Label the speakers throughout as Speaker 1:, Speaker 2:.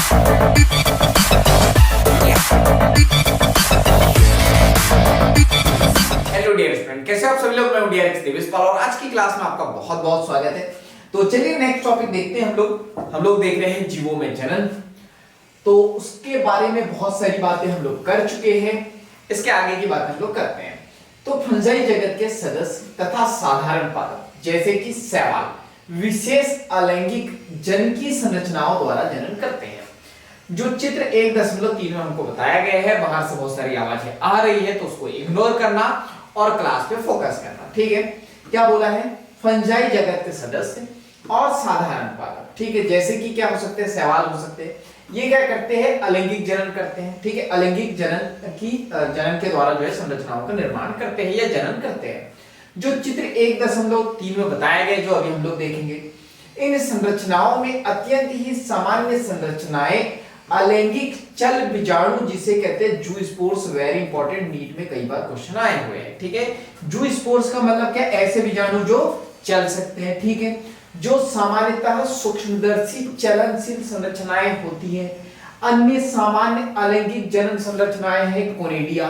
Speaker 1: Hello dear student, कैसे आप सभी लोग। मैं डीआरएक्स देवेशपाल और आज की क्लास में आपका बहुत बहुत स्वागत है। तो चलिए नेक्स्ट टॉपिक देखते हैं। हम लोग देख रहे हैं जीवों में जनन। तो उसके बारे में बहुत सारी बातें हम लोग कर चुके हैं। इसके आगे की बात हम लोग करते हैं। तो फंजाई जगत के सदस्य तथा साधारण पादप जैसे कि शैवाल विशेष अलैंगिक जनकी संरचनाओं द्वारा जनन करते हैं। जो चित्र 1.3 में हमको बताया गया है, बाहर से बहुत सारी आवाजें आ रही है तो उसको इग्नोर करना और क्लास पे फोकस करना। ठीक है, क्या बोला है? फंजाई जगत के सदस्य और साधारण पादप। ठीक है, जैसे कि क्या हो सकते हैं? शैवाल हो सकते हैं। ये क्या करते हैं? अलैंगिक जनन करते हैं। ठीक है, अलैंगिक जनन के द्वारा जो है संरचनाओं का निर्माण करते हैं या जनन करते हैं। जो चित्र 1.3 में बताया गया, जो अभी हम लोग देखेंगे, इन संरचनाओं में अत्यंत ही सामान्य संरचनाएं अलैंगिक चल बीजाणु जिसे कहते हैं जू स्पोर्स। वेरी इंपॉर्टेंट, नीट में कई बार क्वेश्चन आए हुए हैं। ठीक है, जू स्पोर्स का मतलब क्या? ऐसे बीजाणु जो चल सकते हैं। ठीक है, जो सामान्यतः सूक्ष्मदर्शी चलनशील संरचनाएं होती हैं। अन्य सामान्य अलैंगिक जनन संरचनाएं हैं कोनिडिया।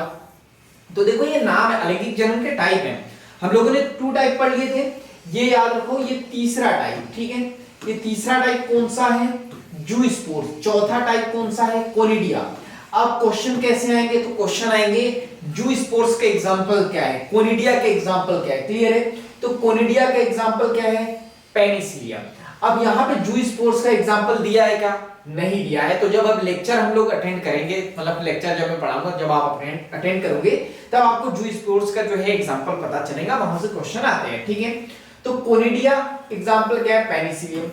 Speaker 1: तो देखो, ये नाम है, अलैंगिक जनन के टाइप हैं। हम लोगों ने 2 टाइप पढ़ लिए थे, ये याद रखो। ये तीसरा टाइप, ठीक है, ये तीसरा टाइप कौन सा है? जू स्पोर्स। चौथा टाइप कौन सा है? कोनिडिया। अब क्वेश्चन कैसे आएंगे? तो क्वेश्चन आएंगे जू स्पोर्स के एग्जांपल क्या है, कोनिडिया के एग्जांपल क्या है। क्लियर है? तो कोनिडिया का एग्जांपल क्या है? पेनिसिलियम। अब यहाँ पे जू स्पोर्स का एग्जांपल दिया है क्या? नहीं दिया है। तो जब अब लेक्चर हम लोग अटेंड करेंगे, मतलब लेक्चर जब मैं पढ़ाऊंगा, जब आप अटेंड करोगे, तब आपको जू स्पोर्स का जो है एग्जांपल पता चलेगा, वहां से क्वेश्चन आते हैं। ठीक है, तो कोनिडिया एग्जांपल क्या है? पेनिसिलियम।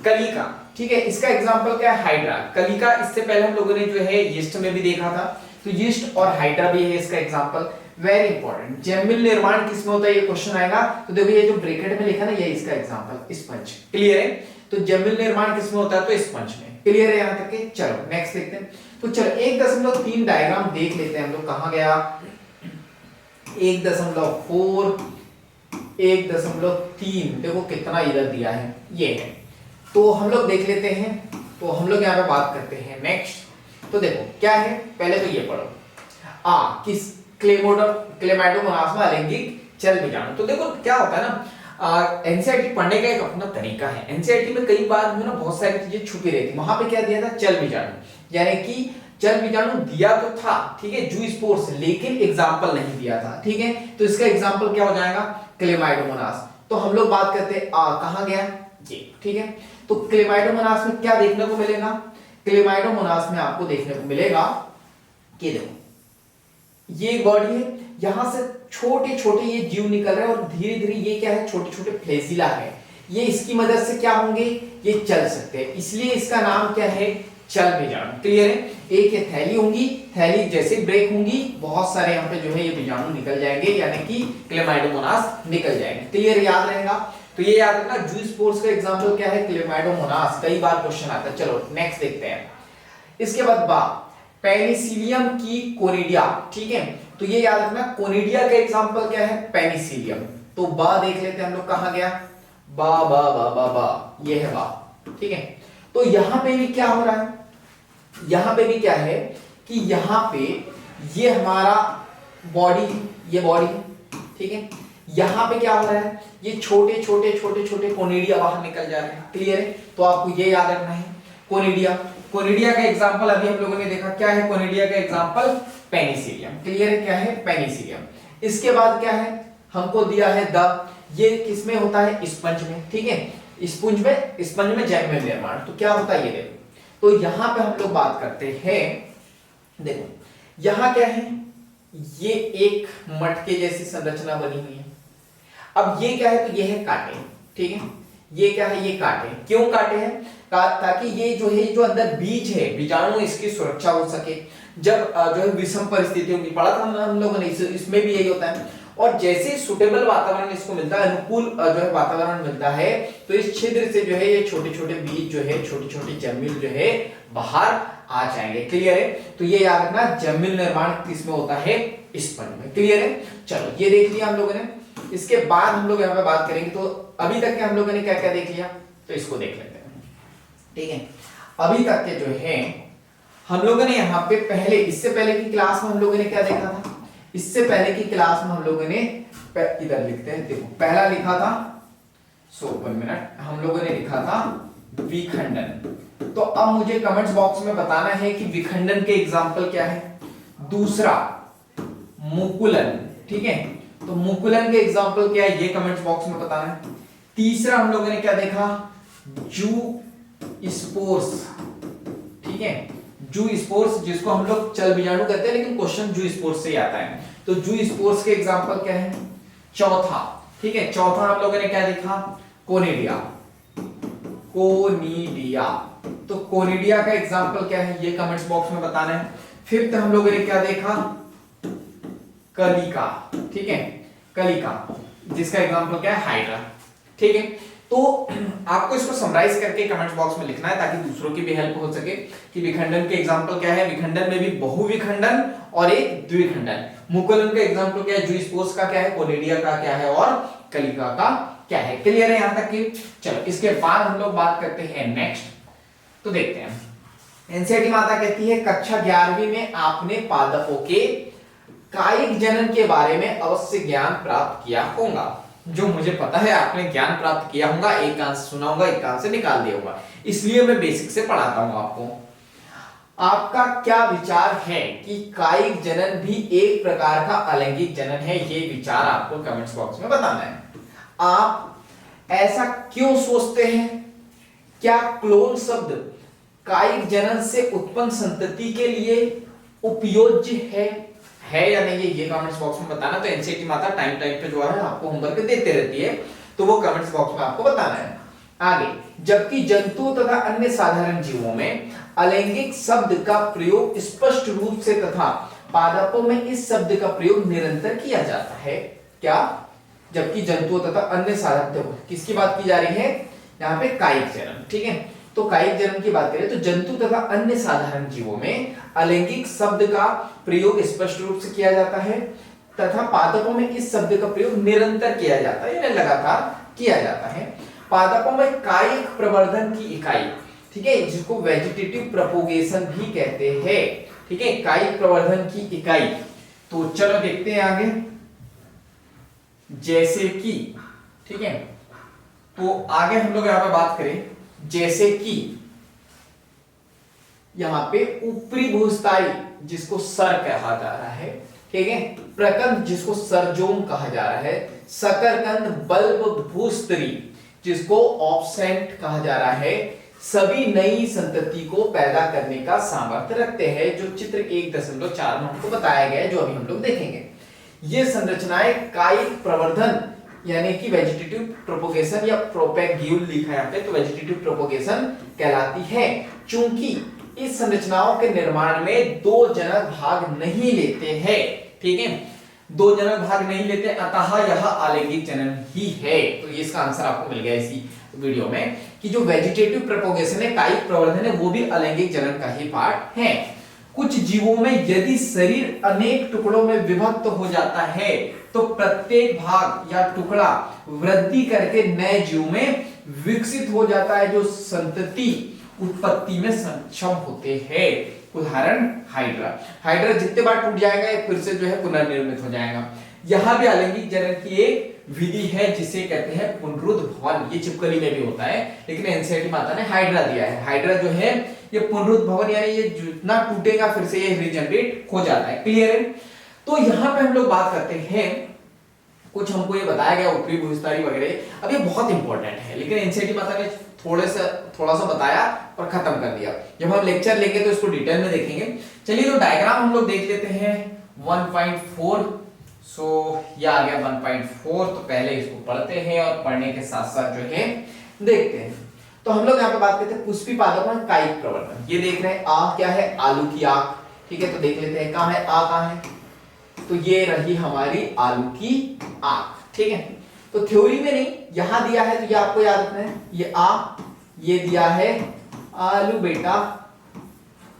Speaker 1: कलिका, ठीक है, इसका एग्जांपल क्या है? हाइड्रा। कलिका इससे पहले हम लोगों ने जो है यीस्ट में भी देखा था, तो यीस्ट और हाइड्रा भी है इसका एग्जांपल। वेरी इंपॉर्टेंट, जैमिल निर्माण किसमें होता है? ये क्वेश्चन आएगा। तो देखो, ये जो ब्रैकेट में लिखा ना, ये इसका एग्जांपल स्पंज। क्लियर है? तो जैमिल निर्माण किसमें होता है? तो स्पंज में। क्लियर है यहां तक के? चलो नेक्स्ट देखते हैं। तो चलो 1.3 डायग्राम देख लेते हैं हम लोग। कहां गया? 1.4 1.3 देखो कितना इधर दिया है, ये है। तो हम लोग देख लेते हैं। तो हम लोग यहाँ पे बात करते हैं नेक्स्ट। तो देखो क्या है, पहले तो ये पढ़ो। किस क्लेमाइडोमोनास में अलैंगिक चल बीजाणु। तो देखो क्या होता है ना, एनसीईआरटी पढ़ने का एक अपना तरीका है। एनसीईआरटी में कई बार जो ना बहुत सारी चीजें छुपी रहती, वहां पे क्या दिया था? चल बीजाणु। यानी कि चल बीजाणु दिया तो था, ठीक है, जू स्पोर्स, लेकिन एग्जाम्पल नहीं दिया था। ठीक है, तो इसका एग्जाम्पल क्या हो जाएगा? क्लेमाइडोमोनास। तो हम लोग बात करते हैं कहां गया ये। ठीक है, तो क्लेमाइडोमोनास में क्या देखने को मिलेगा? क्लेमाइडोमोनास में आपको देखने को मिलेगा कि देखो, ये बॉडी है, यहां से छोटे छोटे ये जीव निकल रहे हैं और धीरे धीरे ये क्या है? छोटे छोटे फ्लैजिला है। ये इसकी मदद से क्या होंगे? ये चल सकते हैं, इसलिए इसका नाम क्या है? चल बीजाणु। क्लियर है? एक ये थैली होंगी, थैली जैसे ब्रेक होंगी, बहुत सारे यहाँ पे जो है ये बीजाणु निकल जाएंगे, यानी कि क्लेमाइडोमोनास निकल जाएंगे। क्लियर? याद रहेगा। तो ये याद रखना, जू स्पोर्स का एग्जांपल क्या है? क्लेमाइडोमोनास। कई बार क्वेश्चन आता है। चलो नेक्स्ट देखते हैं। इसके बाद पेनिसिलियम की कोनिडिया। ठीक है, तो ये याद रखना, कोनिडिया का एग्जांपल क्या है? पेनिसिलियम। तो देख लेते हैं हम लोग। कहां गया? ये है ठीक है, तो यहां पे भी क्या हो रहा है? यहां पे भी क्या है कि यहां पे ये हमारा बॉडी, ये बॉडी, ठीक है, यहां पे क्या हो रहा है? ये छोटे छोटे कोनिडिया बाहर निकल जा रहे हैं। क्लियर है? तो आपको ये याद रखना है, कोनिडिया। कोनिडिया का एग्जांपल अभी हम लोगों ने देखा, क्या है कोनिडिया का एग्जांपल? पेनिसिलियम। क्लियर है? क्या है? पेनिसिलियम। इसके बाद क्या है? हमको दिया है ये किसमें होता है? स्पंज में। ठीक है, स्पंज में जैमिल निर्माण। तो क्या होता है ये देखो। तो यहां पे हम लोग बात करते हैं, देखो यहां क्या है? ये एक मटके जैसी संरचना बनी हुई है। अब ये क्या है? तो ये है कांटे। ठीक है, ये क्या है? ये कांटे। क्यों कांटे हैं? ताकि ये जो है, जो अंदर बीज है, बीजाणु, इसकी सुरक्षा हो सके। जब जो है विषम परिस्थितियों की पढ़ा था हम लोगों ने, इसमें भी यही होता है। और जैसे सुटेबल वातावरण इसको मिलता है, अनुकूल जो है वातावरण मिलता है, तो इस छिद्र से जो है ये छोटे छोटे बीज जो है, छोटे छोटे जमील जो है बाहर आ जाएंगे। क्लियर है? तो ये याद रखना, जमील निर्माण किसमें होता है? स्पंज में। क्लियर है? चलो ये देख लिया हम लोगों ने। इसके बाद हम लोग यहाँ पे बात करेंगे। तो अभी तक के हम लोगों ने क्या क्या देख लिया, तो इसको देख लेते हैं। ठीक है, अभी तक के जो है हम लोगों ने यहाँ पे पहले, इससे पहले की क्लास में हम लोगों ने क्या देखा था? इससे पहले की क्लास में हम लोगों ने इधर लिखते हैं, देखो पहला लिखा था, सो 1 मिनट, हम लोगों ने लिखा था विखंडन। तो अब मुझे कमेंट्स बॉक्स में बताना है कि विखंडन के एग्जाम्पल क्या है। दूसरा मुकुलन, ठीक है, तो मुकुलन के एग्जाम्पल क्या है ये कमेंट्स बॉक्स में बताना है। तीसरा हम लोगों ने क्या देखा? जू स्पोर्स, ठीक है, जू स्पोर्स जिसको हम लोग चल बीजाणु कहते हैं, लेकिन क्वेश्चन जू स्पोर्स से ही आता है। तो जू स्पोर्स के एग्जाम्पल क्या है? चौथा, ठीक है, चौथा हम लोगों ने क्या देखा? Conidia, conidia. तो कोनिडिया का एग्जाम्पल क्या है ये कमेंट्स बॉक्स में बताना है। फिफ्थ हम लोगों ने क्या देखा? कलिका, ठीक है, कलिका, जिसका एग्जाम्पल क्या है? हाइड्रा, ठीक है। तो आपको इसको समराइज करके कमेंट्स बॉक्स में लिखना है ताकि दूसरों की भी हेल्प हो सके कि विखंडन के एग्जाम्पल क्या है। विखंडन में भी बहुविखंडन और एक द्विखंडन। मुकुलन का एग्जाम्पल क्या है? जू स्पोर्स का क्या है? कोनिडिया का क्या है? और कलिका का क्या है? क्लियर है यहां तक की? चलो इसके बाद हम लोग बात करते हैं नेक्स्ट। तो देखते हैं, एनसीईआरटी माता कहती है कक्षा 11वीं में आपने पादपों के कायिक जनन के बारे में अवश्य ज्ञान प्राप्त किया होगा। जो मुझे पता है आपने ज्ञान प्राप्त किया होगा, एक कान से सुना होगा, एक कान से निकाल दिया होगा, इसलिए मैं बेसिक से पढ़ाता हूं आपको। आपका क्या विचार है कि कायिक जनन भी एक प्रकार का अलैंगिक जनन है? ये विचार आपको कमेंट्स बॉक्स में बताना है। आप ऐसा क्यों सोचते हैं? क्या क्लोन शब्द कायिक जनन से उत्पन्न संतति के लिए उपयोज्य है या नहीं, ये कमेंट्स बॉक्स में बताना। तो एनसीईआरटी माता टाइम टाइम पे जो है आपको होमवर्क देते रहती है, तो वो कमेंट्स बॉक्स में आपको बताना है। आगे, जबकि जंतुओं तथा अन्य साधारण जीवों में अलैंगिक शब्द का प्रयोग स्पष्ट रूप से तथा पादपों में इस शब्द का प्रयोग निरंतर किया जाता है। क्या? जबकि जंतुओं तथा अन्य साधारण, किसकी बात की जा रही है यहाँ पे? कायिक जनन, ठीक है। तो कायिक जनन की बात करें तो जंतु तथा अन्य साधारण जीवों में अलैंगिक शब्द का प्रयोग स्पष्ट रूप से किया जाता है तथा पादपों में इस शब्द का प्रयोग निरंतर किया जाता है, यानी लगातार किया जाता है। पादपों में कायिक प्रवर्धन की इकाई, ठीक है, जिसको वेजिटेटिव प्रोपोगेशन भी कहते हैं, ठीक है, कायिक प्रवर्धन की इकाई। तो चलो देखते हैं आगे, जैसे कि, ठीक है, तो आगे हम लोग यहां पे बात करें जैसे कि यहां पे ऊपरी भूस्थाई जिसको सर कहा जा रहा है, ठीक है, प्रकंद जिसको सरजोम कहा जा रहा है, शकरकंद, बल्ब, भूस्तरी जिसको ऑब्सेंट कहा जा रहा है, सभी नई संतति को पैदा करने का सामर्थ्य रखते हैं, जो चित्र 1.4 में हमको बताया गया है, जो अभी हम लोग देखेंगे। ये संरचनाएं कायिक प्रवर्धन यानी कि वेजिटेटिव प्रोपोगेशन या प्रोपेग्यूल लिखा है यहाँ पे, तो वेजिटेटिव प्रोपोगेशन कहलाती है। चूंकि इस संरचनाओं के निर्माण में दो जनक भाग नहीं लेते हैं, ठीक है, दो जनक भाग नहीं लेते, अतः यह अलैंगिक जनन ही है। तो ये इसका आंसर आपको मिल गया इसी वीडियो में कि जो वेजिटेटिव प्रोपोगेशन है, कायिक प्रवर्धन है, वो भी अलैंगिक जनन का ही पार्ट है। कुछ जीवों में यदि शरीर अनेक टुकड़ों में विभक्त हो जाता है तो प्रत्येक भाग या टुकड़ा वृद्धि करके नए जीव में विकसित हो जाता है, जो संतति उत्पत्ति में सक्षम होते हैं। उदाहरण हाइड्रा। हाइड्रा जितने बार टूट जाएगा फिर से जो है पुनर्निर्मित हो जाएगा। यहां भी अलैंगिक जनन की एक विधि है जिसे कहते हैं पुनरुद्भवन। ये छिपकली में भी होता है, लेकिन एनसीईआरटी माता ने हाइड्रा दिया है। हाइड्रा जो है ये पुनरुद्भवन यानी ये जितना टूटेगा फिर से ये रीजनरेट हो जाता है। क्लियर है? तो यहां पे हम लोग बात करते हैं, कुछ हमको ये बताया गया ऊपरी भूस्थाई वगैरह, अब ये बहुत इंपॉर्टेंट है, लेकिन एनसीईआरटी माता ने थोड़ा सा बताया और खत्म कर दिया। जब हम लेक्चर लेंगे तो इसको डिटेल में देखेंगे। चलिए तो डायग्राम हम लोग देख लेते हैं 1.4। सो ये आ गया 1.4, तो पहले इसको पढ़ते हैं और पढ़ने के साथ साथ जो है देखते हैं। तो हम लोग यहाँ पे बात करते हैं पुष्पी पादपों में कायिक प्रवर्धन। ये देख रहे हैं आ क्या है? आलू की आंख, ठीक है, तो देख लेते हैं कहाँ है आ, कहाँ है, तो ये रही हमारी आलू की आंख, ठीक है। तो थ्योरी में नहीं, यहां दिया है तो ये आपको याद रखना है, ये आ, ये दिया है आलू बेटा,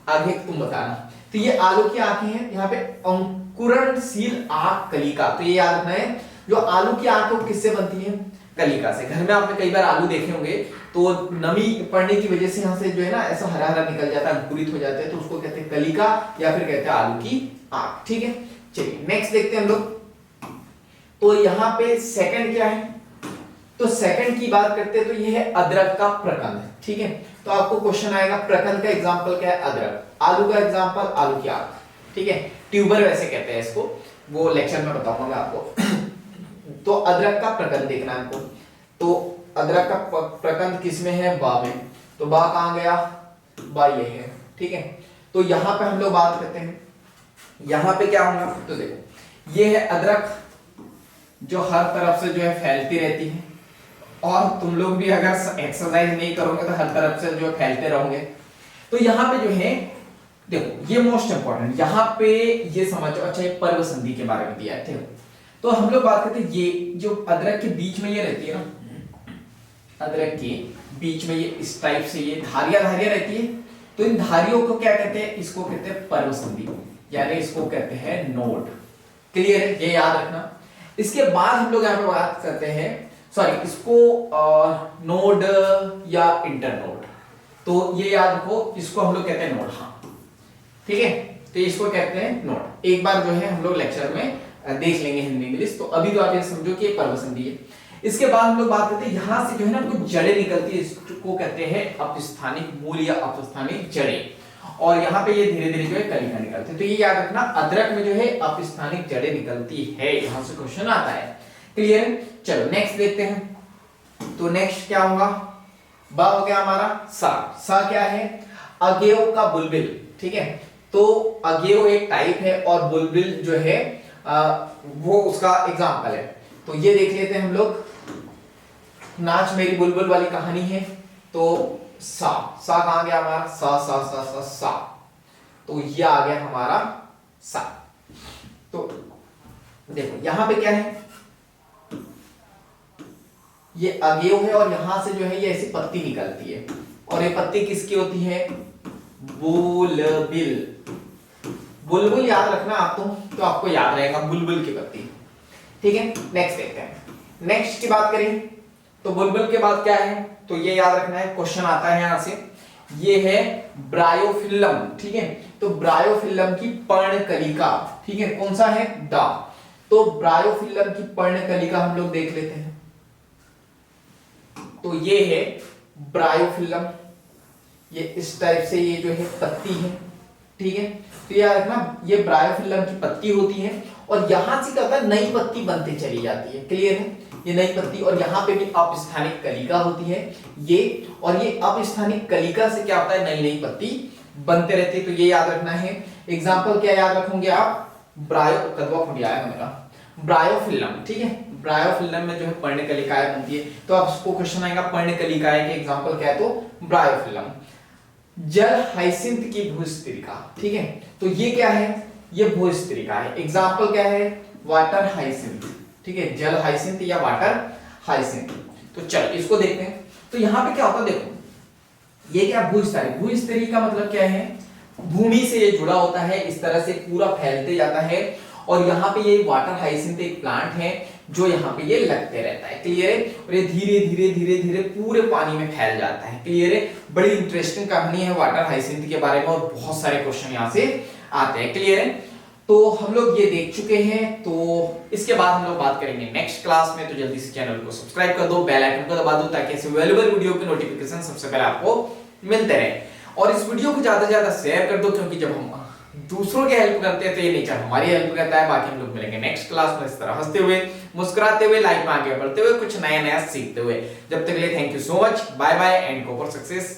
Speaker 1: आगे तुम बताना। तो ये आलू की आंखें हैं, यहाँ पे अंकुरणशील आंख कलिका, तो ये याद रखना है। जो आलू की आंख है वो किससे बनती है? कलिका से। घर में आपने कई बार आलू देखे होंगे तो नमी पड़ने की वजह से यहाँ से जो है ना ऐसा हरा हरा निकल जाता है, अंकुरित हो जाते हैं, तो उसको कहते हैं कलिका या फिर कहते हैं आलू की आंख। ठीक है, चलिए नेक्स्ट देखते हैं हम लोग। तो यहाँ पे सेकंड क्या है, तो सेकंड की बात करते हैं तो ये है अदरक का प्रकंद। ठीक है, तो आपको क्वेश्चन आएगा प्रकंद का एग्जांपल क्या है, अदरक। आलू का एग्जांपल आलू की आंख। ठीक है, ट्यूबर वैसे कहते हैं इसको, वो लेक्चर में बताऊंगा मैं आपको। तो अदरक का प्रकंद देखना है आपको। तो अदरक का प्रकंद किसमें है, बा में। तो बा कहां गया, बा ये है। ठीक है, तो यहां पे हम लोग बात करते हैं, यहां पे क्या होगा, तो देखो ये है अदरक जो हर तरफ से जो है फैलती रहती है, और तुम लोग भी अगर एक्सरसाइज नहीं करोगे तो हर तरफ से जो फैलते रहोगे। तो यहाँ पे जो है देखो ये मोस्ट इंपॉर्टेंट, यहाँ पे ये समझो। अच्छा, ये पर्व संधि के बारे में दिया है। ठीक है, तो हम लोग बात करते हैं ये जो अदरक के बीच में ये रहती है ना, अदरक के बीच में ये इस टाइप से ये धारियां धारियां रहती है। तो इन धारियों को क्या कहते हैं, इसको कहते हैं पर्व संधि, यानी इसको कहते हैं नोड। क्लियर है, ये याद रखना। इसके बाद हम लोग यहाँ पे बात करते हैं, सॉरी इसको नोड या इंटरनोड, तो ये याद रखो, इसको हम लोग कहते हैं नोड। हाँ ठीक है, तो इसको कहते हैं नोड। एक बार जो है हम लोग लेक्चर में देख लेंगे हिंदी इंग्लिश, तो अभी तो आप ये समझो कि ये पर्व संधि है। इसके बाद हम लोग बात करते हैं यहां से जो है ना कुछ जड़ें निकलती है, इसको कहते हैं अपस्थानिक मूल या अपस्थानिक जड़ें, और यहाँ पे ये धीरे धीरे जो है कलिका निकलती है। तो ये याद रखना, अदरक में जो है अपस्थानिक जड़ें निकलती है, यहां से क्वेश्चन आता है। क्लियर, चलो नेक्स्ट देखते हैं। तो नेक्स्ट क्या होगा, बा हो गया हमारा सा। सा क्या है, अगेव का बुलबुल। ठीक है, तो अगेव एक टाइप है और बुलबुल जो है वो उसका एग्जाम्पल है। तो ये देख लेते हैं हम लोग, नाच मेरी बुलबुल वाली कहानी है। तो सा, सा कहां गया हमारा, सा सा सा सा सा, तो ये आ गया हमारा सा। तो देखो यहां पे क्या है, ये अगेव है और यहां से जो है ये ऐसी पत्ती निकलती है, और ये पत्ती किसकी होती है, बुलबुल। बुलबुल याद रखना आप तो आपको याद रहेगा बुलबुल की पत्ती। ठीक है, नेक्स्ट देखते हैं। नेक्स्ट की बात करें तो बुलबुल के बाद क्या है, तो ये याद रखना है, क्वेश्चन आता है यहां से, ये है ब्रायोफिल्लम। ठीक है, तो ब्रायोफिल्लम की पर्णकलिका। ठीक है, कौन सा है, डा। तो ब्रायोफिल्लम की पर्णकलिका हम लोग देख लेते हैं। तो ये है ब्रायोफिल्लम, ये इस टाइप से ये जो है पत्ती है। ठीक है, तो याद रखना ये ब्रायोफिल्लम की पत्ती होती है, और यहां से क्या होता है, नई पत्ती बनती चली जाती है। क्लियर है, ये नई पत्ती, और यहाँ पे भी अपस्थानिक कलिका होती है ये, और ये अपस्थानिक कलिका से क्या होता है, नई नई पत्ती बनते रहती है। तो ये याद रखना है। एग्जाम्पल क्या याद रखोगे आप, ब्रायो, कदवा फुट आएगा मेरा, ब्रायोफिल्लम। ठीक है, ब्रायोफिल्लम में जो है पर्णकलिकाएं बनती है। तो आपको क्वेश्चन आएगा पर्णकलिकाएं के एग्जांपल क्या है, तो ब्रायोफिल्लम। जल हाइसिंथ की भूस्त्रिका। ठीक है, तो ये क्या है, ये भूस्त्रिका है। एग्जांपल क्या है, वाटर हाइसिंथ। ठीक है, जल हाइसिंथ या वाटर हाइसिंथ। तो चलो इसको देखते हैं। तो यहां पे क्या होता है, देखो ये क्या, भूस्त्री। भूस्त्री का मतलब क्या है, भूमि से ये जुड़ा होता है, इस तरह से पूरा फैलते जाता है, और यहाँ पे ये वाटर हाइसिंथ एक प्लांट है जो यहाँ पे ये लगते रहता है। क्लियर है, और ये धीरे धीरे धीरे धीरे पूरे पानी में फैल जाता है। क्लियर है, बड़ी इंटरेस्टिंग कहानी है वाटर हाइसिंथ के बारे में, और बहुत सारे क्वेश्चन यहाँ से आते हैं। क्लियर है, तो हम लोग ये देख चुके हैं। तो इसके बाद हम लोग बात करेंगे नेक्स्ट क्लास में। तो जल्दी से चैनल को सब्सक्राइब कर दो, बेल आइकन को दबा दो, ताकि ऐसे वैल्यूएबल वीडियो के नोटिफिकेशन सबसे पहले आपको मिलते रहे। और इस वीडियो को ज्यादा से ज्यादा शेयर कर दो, क्योंकि जब हम दूसरों की हेल्प करते हैं तो ये नेचर हमारी हेल्प करता है। बाकी हम लोग मिलेंगे नेक्स्ट क्लास में इस तरह हंसते हुए, मुस्कुराते हुए, लाइफ में आगे बढ़ते हुए, कुछ नया नया सीखते हुए। जब तक के लिए thank you so much, bye bye and go for success.